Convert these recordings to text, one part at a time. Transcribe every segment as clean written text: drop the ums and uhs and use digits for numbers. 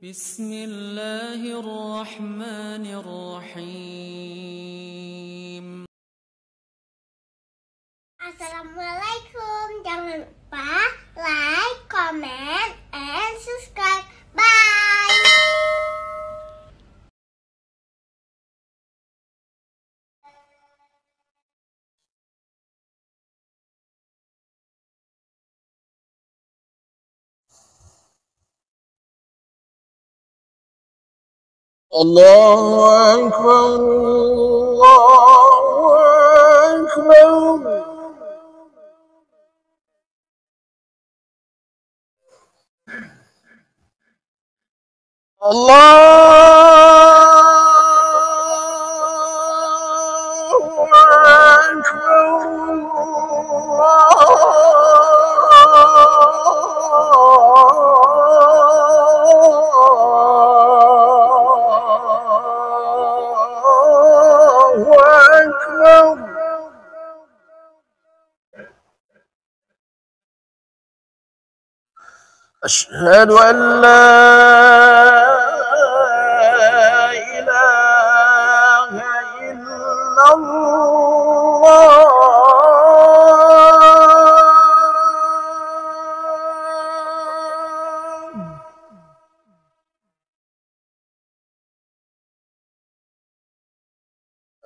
بسم الله الرحمن الرحيم. Assalamualaikum. Jangan lupa like, comment, and subscribe. Bye. Allahu Akbar, Allahu Akbar. Allahu Akbar. أشهد أن لا إله إلا الله.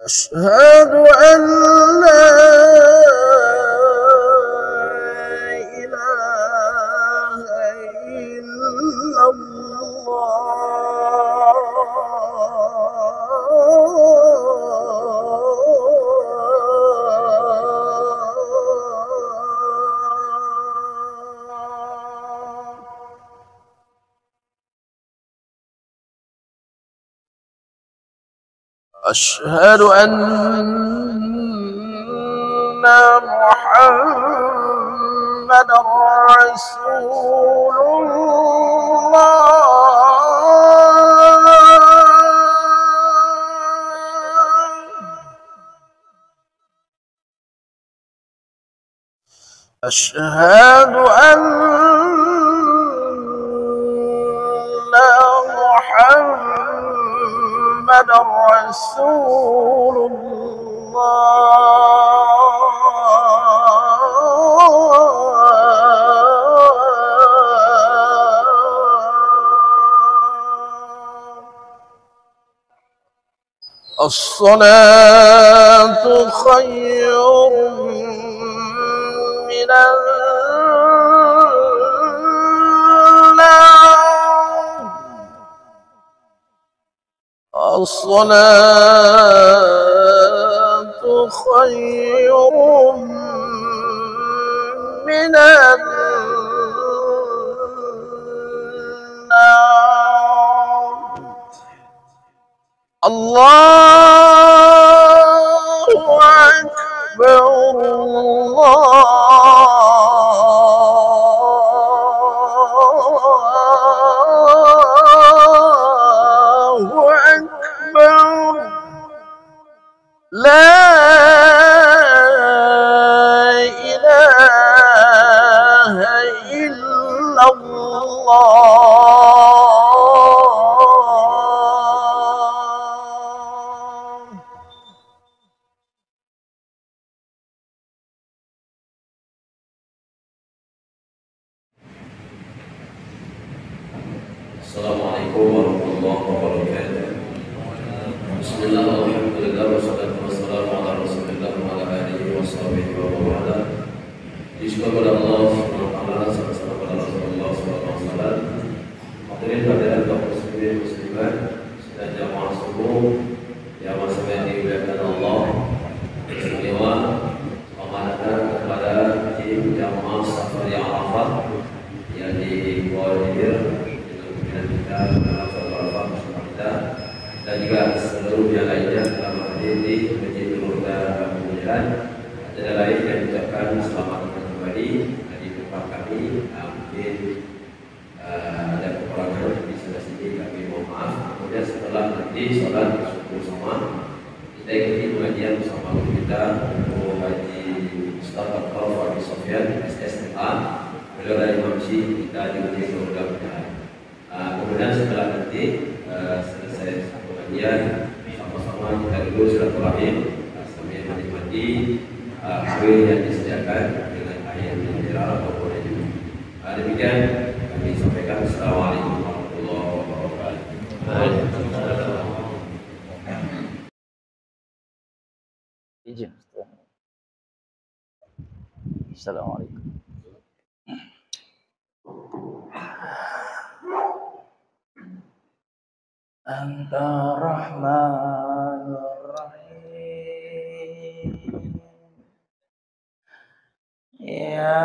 أشهد أن لا أشهد أن محمد رسول الله. أشهد أن محمد رسول الله. الصلاة خير من النوم. الصلاة خير من النوم. الله أكبر، الله أكبر. لا إله إلا الله. Assalamualaikum warahmatullahi wabarakatuh. Bismillah, alhamdulillah, wassalatu wassalamu ala rasulillah wa ala alihi wa sahbihi wa mawala. Disyukur kepada Allah subhanahu wa ta'ala, salam kepada Rasulullah sallallahu alaihi wasallam. Hadirin hadirat kaum muslimin muslimat dan jamaah subuh yang masih dimuliakan Allah. Istimewa selamat datang kepada tim jamaah Safari Arafah yang dikoordinir kita dalam satu Arafah bersama kita dan juga seluruh yang lainnya dalam hadir di Masjid Nurul Kemuliaan. Ada lain yang mengucapkan selamat datang kembali di tempat kami. Mungkin ada kekurangan di sebelah sini, kami mohon maaf. Kemudian setelah nanti sholat subuh sama, kita ikuti pengajian bersama guru kita, Guru Haji Mustafa Al-Farfi Sofyan SSMA. Beliau dari Imam Syih kita di Masjid Nurul Kemuliaan. Kemudian setelah nanti selesai pengajian, sama-sama kita dulu silaturahim sambil menikmati kue yang disediakan dengan air mineral ataupun air minum. Demikian kami sampaikan. Assalamualaikum warahmatullahi wabarakatuh. Izin. Assalamualaikum. Anta Rahmanur Rahim. Ya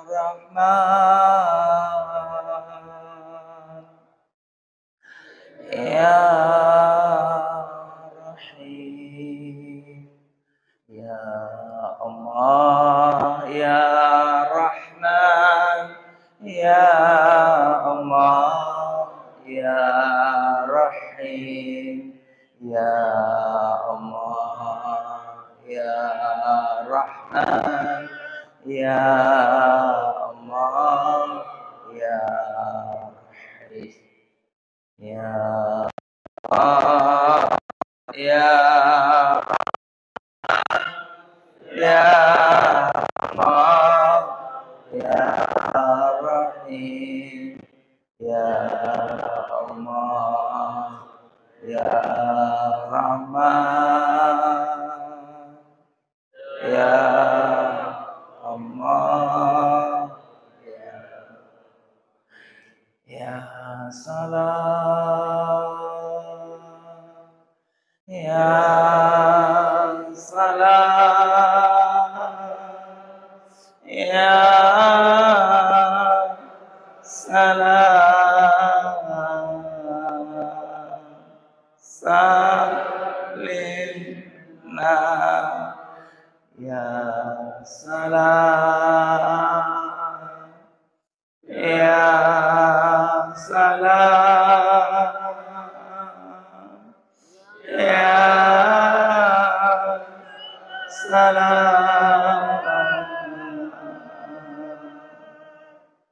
Rahman. Ya Rahim. Ya Allah, ya Rahman, ya Allah, ya Rahim, ya Allah, ya Rahman, ya Allah, ya Rahim, ya Allah, ya Ya Allah, Ya Rahim, Ya Allah, Ya Rahman, Ya Allah, Ya Salam, Ya Salam, Ya Salam, Salimna, Ya Salam, Ya Salam, Ya Salam,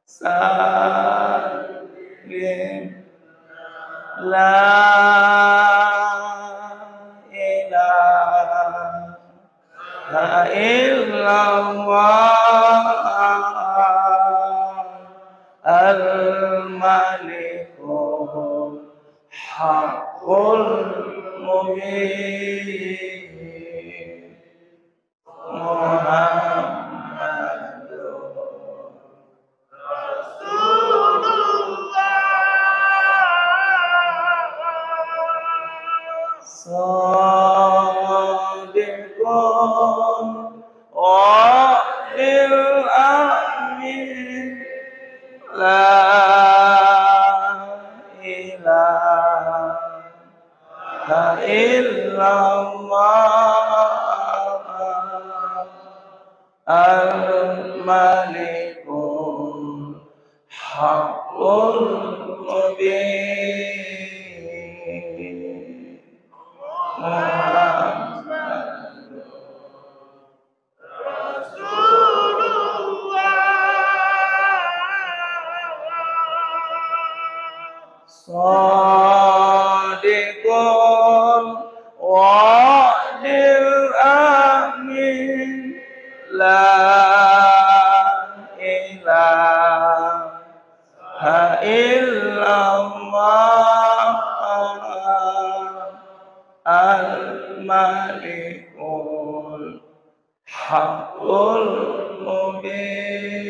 Salim, La ilaha illallah al-malikul haqqul mubin Muhammadur Sadiqun wa'dil amin La ilaha illallah al-malikul haqqul mubin Sadiqul wa'dil amin La ilaha illallah al-malikul haqqul mubin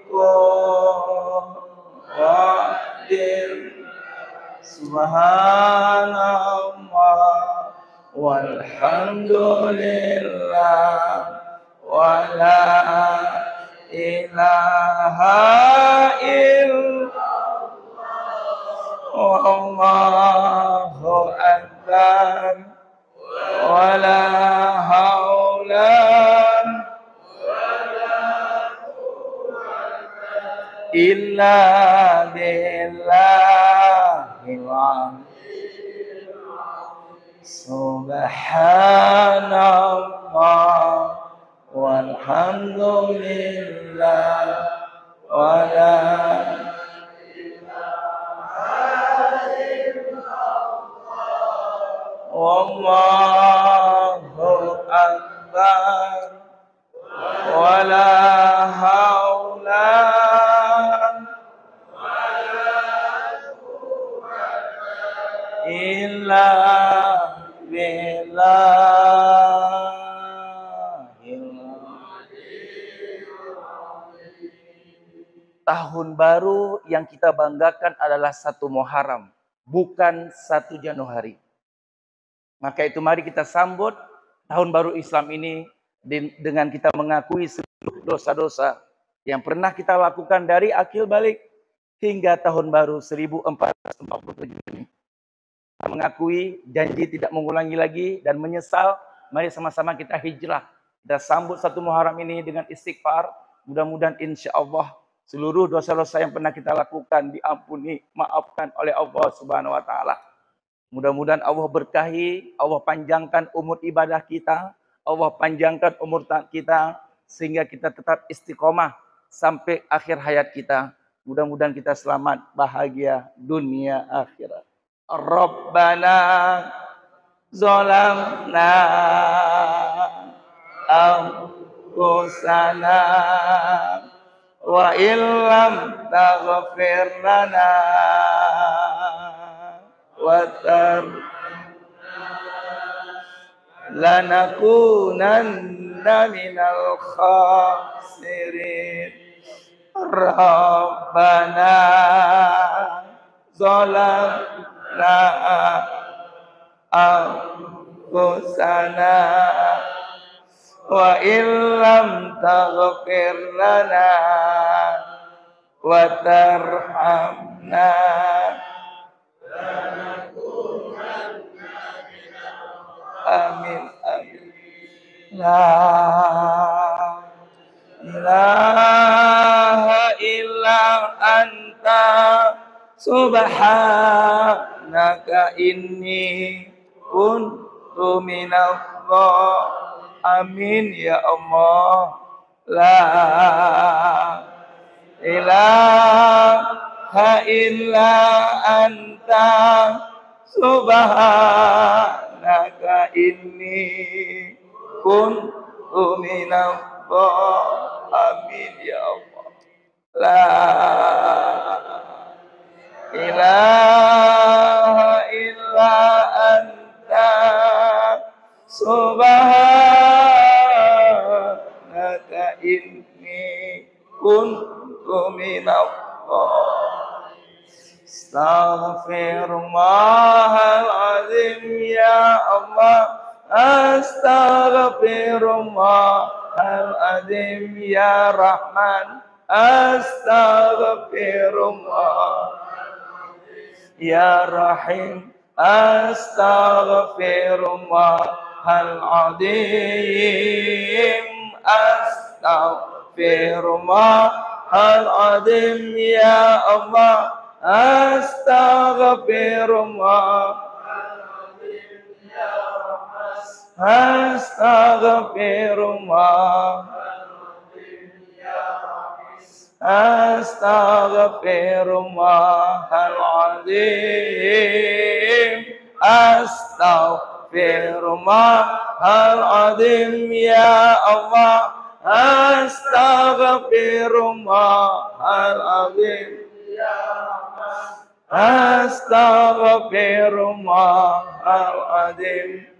Sadiqul wa'dil Subhanallah walhamdulillah wa la ilaha illallah Allahu akbar wa la haula illa billahil azim. Subhanallah walhamdulillah wala wallahu akbar wala haula illa billahil Tahun baru yang kita banggakan adalah 1 Muharram, bukan 1 Januari. Maka itu mari kita sambut tahun baru Islam ini dengan kita mengakui seluruh dosa-dosa yang pernah kita lakukan dari akil balik hingga tahun baru 1447 ini. Kita mengakui janji tidak mengulangi lagi dan menyesal. Mari sama-sama kita hijrah. Kita sambut 1 Muharram ini dengan istighfar. Mudah-mudahan insya Allah seluruh dosa-dosa yang pernah kita lakukan diampuni, maafkan oleh Allah Subhanahu wa taala. Mudah-mudahan Allah berkahi, Allah panjangkan umur ibadah kita, Allah panjangkan umur kita sehingga kita tetap istiqomah sampai akhir hayat kita. Mudah-mudahan kita selamat, bahagia dunia akhirat. Rabbana zalamna anfusana wa illam taghfir lana wa lanakunanna minal khasirin. Rabbana zalamna anfusana wa illam taghfir lana wa tarhamna amin amin. La ilaha illa anta subhanaka inni kuntu minadh amin ya Allah. La ilaha illa anta subhanaka inni kuntu minadh amin ya Allah. La ilaha illa anta subhanaka inni kuntu minadh astaghfirullahal-azim ya Allah. Astaghfirullahal-azim ya Rahman. Astaghfirullah ya Rahim. Astaghfirullahal-azim. Astaghfirullahal-azim ya Allah. Astaghfirullah. Astaghfirullah. Astaghfirullahal-azim. Astaghfirullahal-azim ya Allah. Astaghfirullahal-azim. Astaghfirullahal-azim.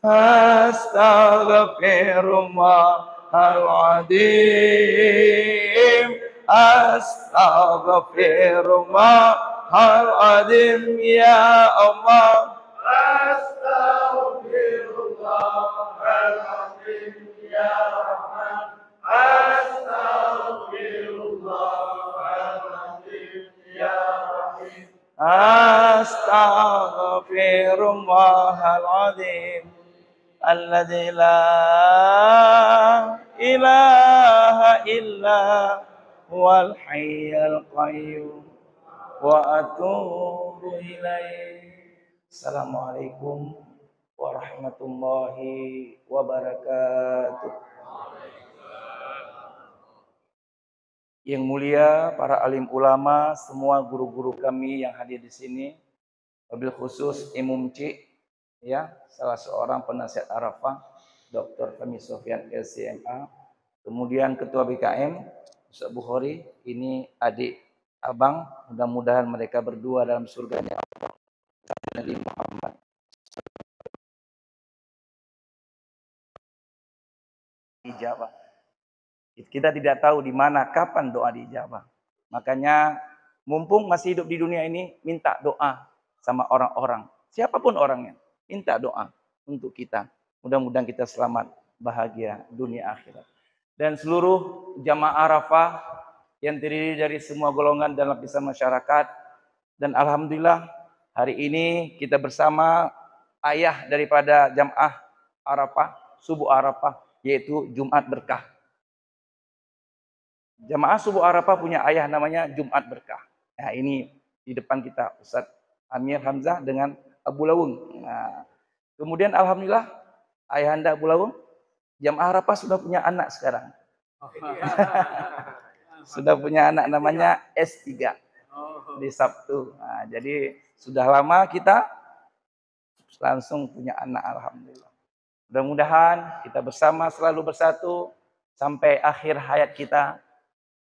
Astaghfirullahal-azim. Astaghfirullahal-azim ya Allah. Astaghfirullahal-azim ya Rahman. Astaghfirullahal-azim ya Rahim. Astaghfirullahal-azim alladzi la ilaha illa huwal hayyul qayyum wa atubu ilaih. Assalamualaikum warahmatullahi wabarakatuh. Yang mulia para alim ulama, semua guru-guru kami yang hadir di sini, wabil khusus Imum Cik, ya, salah seorang penasihat Arafah, Dr. Fahmi Sofyan LCMA, kemudian Ketua BKM, Ustaz Bukhari, ini adik abang, mudah-mudahan mereka berdua dalam surganya Allah. Nabi Muhammad. Ijabah. Kita tidak tahu di mana, kapan doa diijabah. Makanya mumpung masih hidup di dunia ini, minta doa sama orang-orang. Siapapun orangnya, minta doa untuk kita. Mudah-mudahan kita selamat, bahagia dunia akhirat. Dan seluruh jamaah Arafah yang terdiri dari semua golongan dan lapisan masyarakat. Dan alhamdulillah hari ini kita bersama ayah daripada jamaah Arafah, subuh Arafah, yaitu Jumat Berkah. Jamaah subuh Arafah punya ayah namanya Jumat Berkah. Nah, ini di depan kita Ustaz Amir Hamzah dengan Abu Lawung. Nah, kemudian alhamdulillah ayahanda Abu Lawung, jamaah Arafah sudah punya anak sekarang. Sudah punya anak namanya S3 di Sabtu. Nah, jadi sudah lama kita langsung punya anak, alhamdulillah. Mudah-mudahan kita bersama selalu bersatu sampai akhir hayat kita.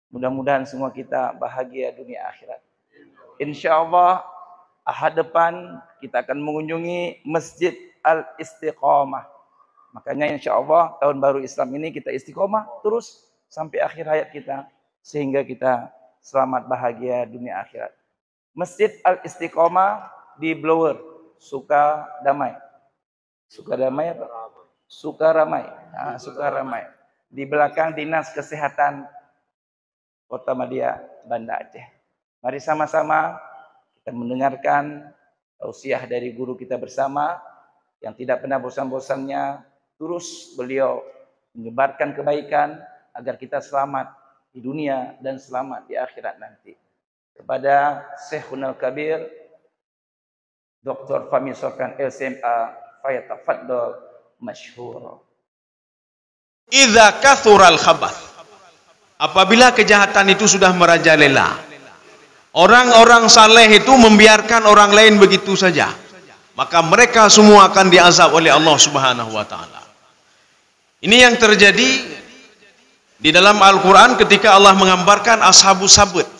Mudah-mudahan semua kita bahagia dunia akhirat. Insya Allah ahad depan kita akan mengunjungi Masjid Al-Istiqomah. Makanya insya Allah tahun baru Islam ini kita istiqomah terus sampai akhir hayat kita. Sehingga kita selamat bahagia dunia akhirat. Masjid Al-Istiqomah di Blower, Sukadamai. Sukadamai apa? Sukaramai. Nah, Sukaramai. Di belakang Dinas Kesehatan Kota Madia, Banda Aceh. Mari sama-sama kita mendengarkan tausiah dari guru kita bersama yang tidak pernah bosan-bosannya terus beliau menyebarkan kebaikan agar kita selamat di dunia dan selamat di akhirat nanti. Kepada Syekhunal Kabir Dr. Fahmi Sofyan LCMA, fayatafaddal masyhur. Idza kathural khabath. Apabila kejahatan itu sudah merajalela, orang-orang saleh itu membiarkan orang lain begitu saja, maka mereka semua akan diazab oleh Allah Subhanahu wa taala. Ini yang terjadi di dalam Al-Qur'an ketika Allah menggambarkan Ashabus Sabt,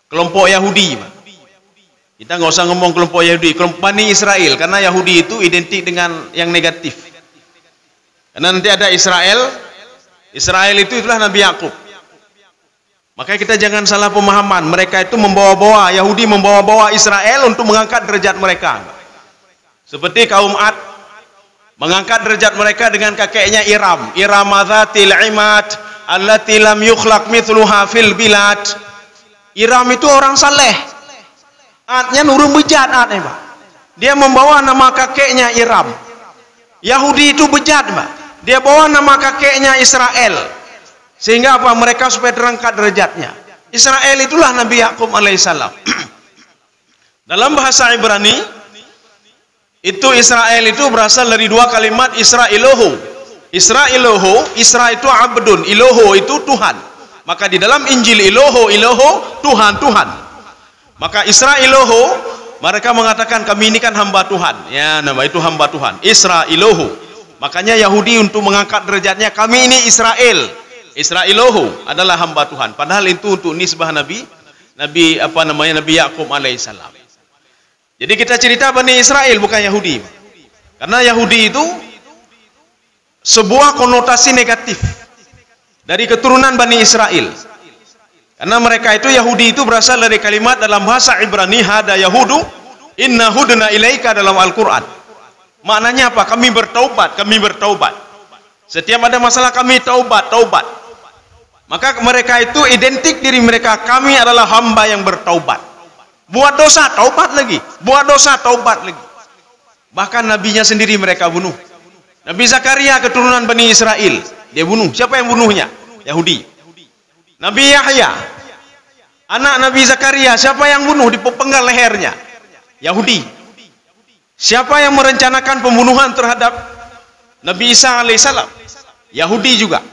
kelompok Yahudi. Kita nggak usah ngomong kelompok Yahudi, kelompok Bani Israel, karena Yahudi itu identik dengan yang negatif. Karena nanti ada Israel itu itulah Nabi Yakub. Makanya kita jangan salah pemahaman. Mereka itu membawa-bawa, Yahudi membawa-bawa Israel untuk mengangkat derajat mereka. Seperti kaum Ad mengangkat derajat mereka dengan kakeknya Iram. Iramadzatil imad allati lam yukhlaq mithluha fil bilad. Iram itu orang saleh. Adnya nurung bejat adnya, Pak. Dia membawa nama kakeknya Iram. Yahudi itu bejat, Pak. Dia bawa nama kakeknya Israel. Sehingga apa? Mereka supaya terangkat derajatnya. Israel itulah Nabi Yakub alaihissalam. Dalam bahasa Ibrani, itu Israel itu berasal dari dua kalimat Isra Ilohu. Isra Ilohu, Isra itu abdun, Ilohu itu Tuhan. Maka di dalam Injil Ilohu, Tuhan, Tuhan. Maka Isra Ilohu, mereka mengatakan kami ini kan hamba Tuhan. Ya, nama itu hamba Tuhan. Isra Ilohu. Makanya Yahudi untuk mengangkat derajatnya, kami ini Israel. Israelohu adalah hamba Tuhan. Padahal itu untuk nisbah Nabi Yakub alaihissalam. Jadi kita cerita Bani Israel bukan Yahudi. Karena Yahudi itu sebuah konotasi negatif dari keturunan Bani Israel. Karena mereka itu Yahudi itu berasal dari kalimat dalam bahasa Ibrani hada Yahudu inna hudna ilaika dalam Al-Qur'an. Maknanya apa? Kami bertaubat, kami bertaubat. Setiap ada masalah kami taubat, taubat. Maka mereka itu identik diri mereka, kami adalah hamba yang bertaubat. Buat dosa, taubat lagi. Buat dosa, taubat lagi. Bahkan nabinya sendiri mereka bunuh. Nabi Zakaria keturunan Bani Israel, dia bunuh. Siapa yang bunuhnya? Yahudi. Nabi Yahya, anak Nabi Zakaria, siapa yang bunuh, dipenggal lehernya? Yahudi. Siapa yang merencanakan pembunuhan terhadap Nabi Isa alaihissalam? Yahudi juga.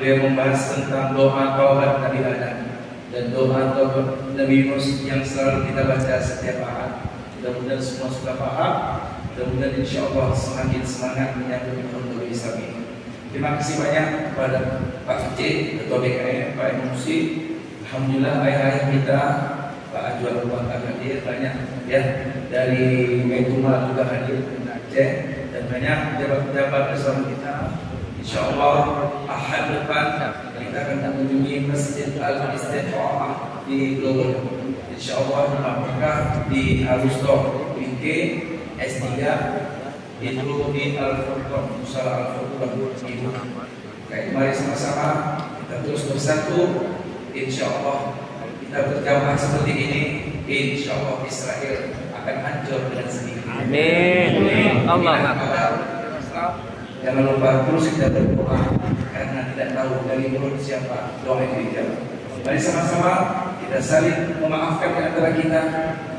beliau membahas tentang doa taubat Nabi Adam dan doa taubat Nabi Yunus yang selalu kita baca setiap hari. Mudah-mudahan semua sudah paham. Mudah-mudahan insya Allah semakin semangat menyambut tahun Nabi Islam ini. Terima kasih banyak kepada Pak C, Ketua BKN, Pak Emosi. Alhamdulillah ayah-ayah kita, Pak Ajwal Ruang hadir banyak ya, dari Meituma juga hadir dari Aceh, dan banyak pejabat-pejabat bersama kita. Insya Allah Ahad depan kita akan mengunjungi Masjid Al-Istiqamah di Global. Insya Allah apakah di Alustor BK S3 itu di Al-Furqan, Musala Al-Furqan itu. Baik, mari sama-sama kita terus bersatu. Insya Allah kita berjamaah seperti ini, insya Allah Israel akan hancur dengan sendiri. Amin. Allah. Jangan lupa terus kita berdoa karena tidak tahu dari mulut siapa doa yang dijawab. Mari sama-sama kita saling memaafkan di antara kita.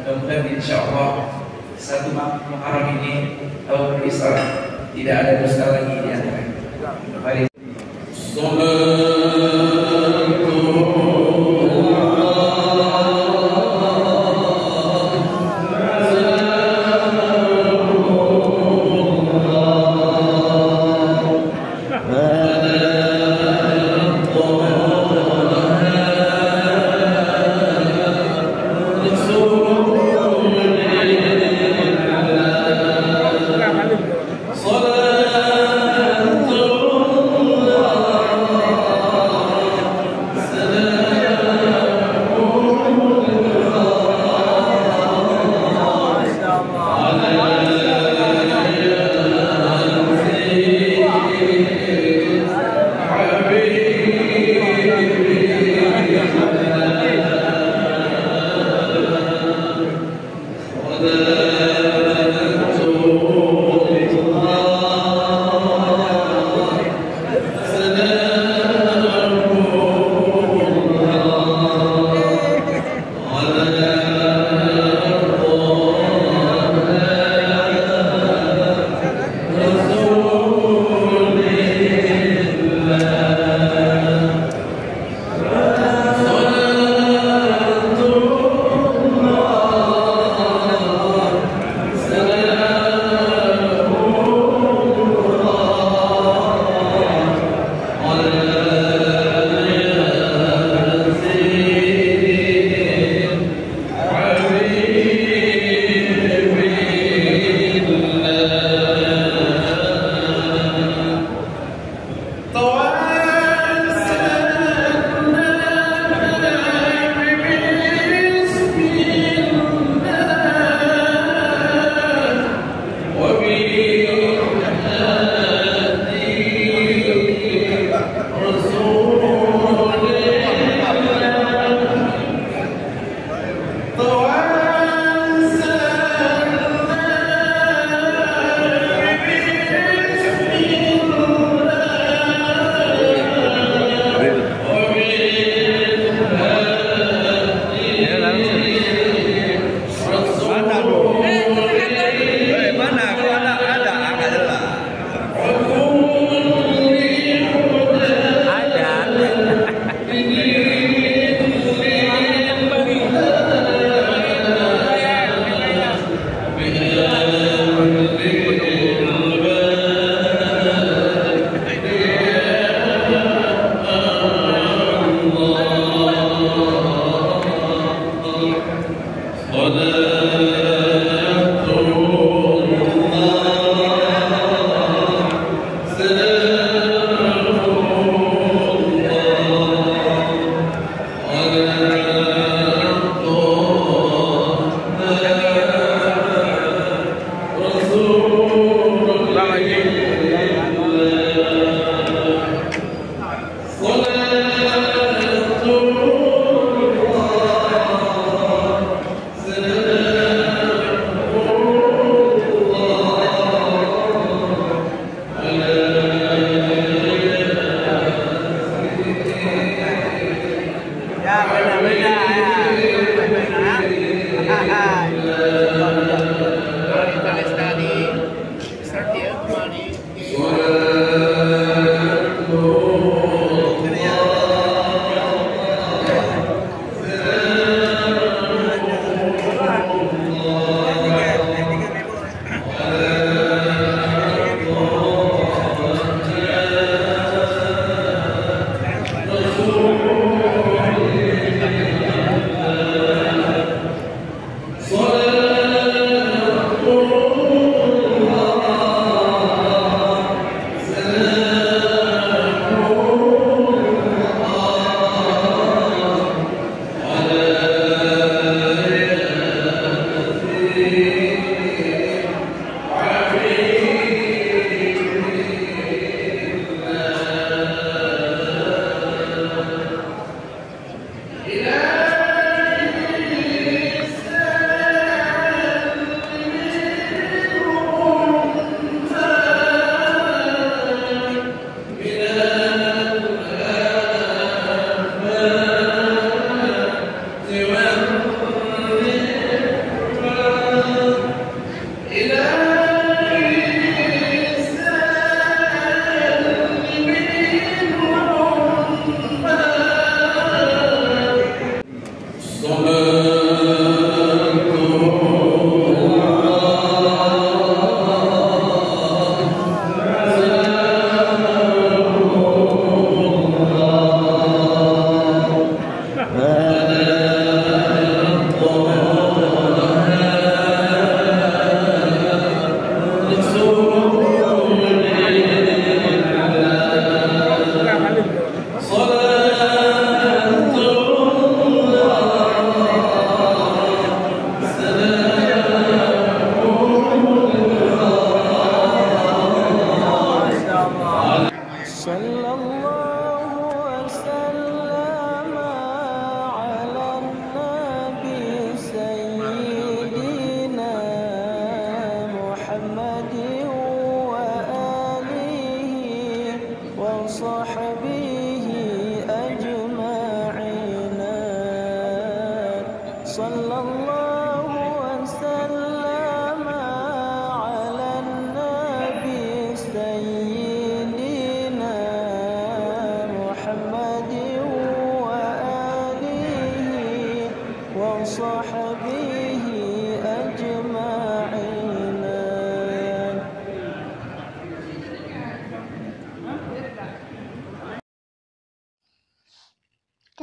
Mudah-mudahan insya Allah satu Muharram ini tahun Islam tidak ada dusta lagi di antara kita. Mari.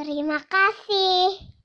Terima kasih.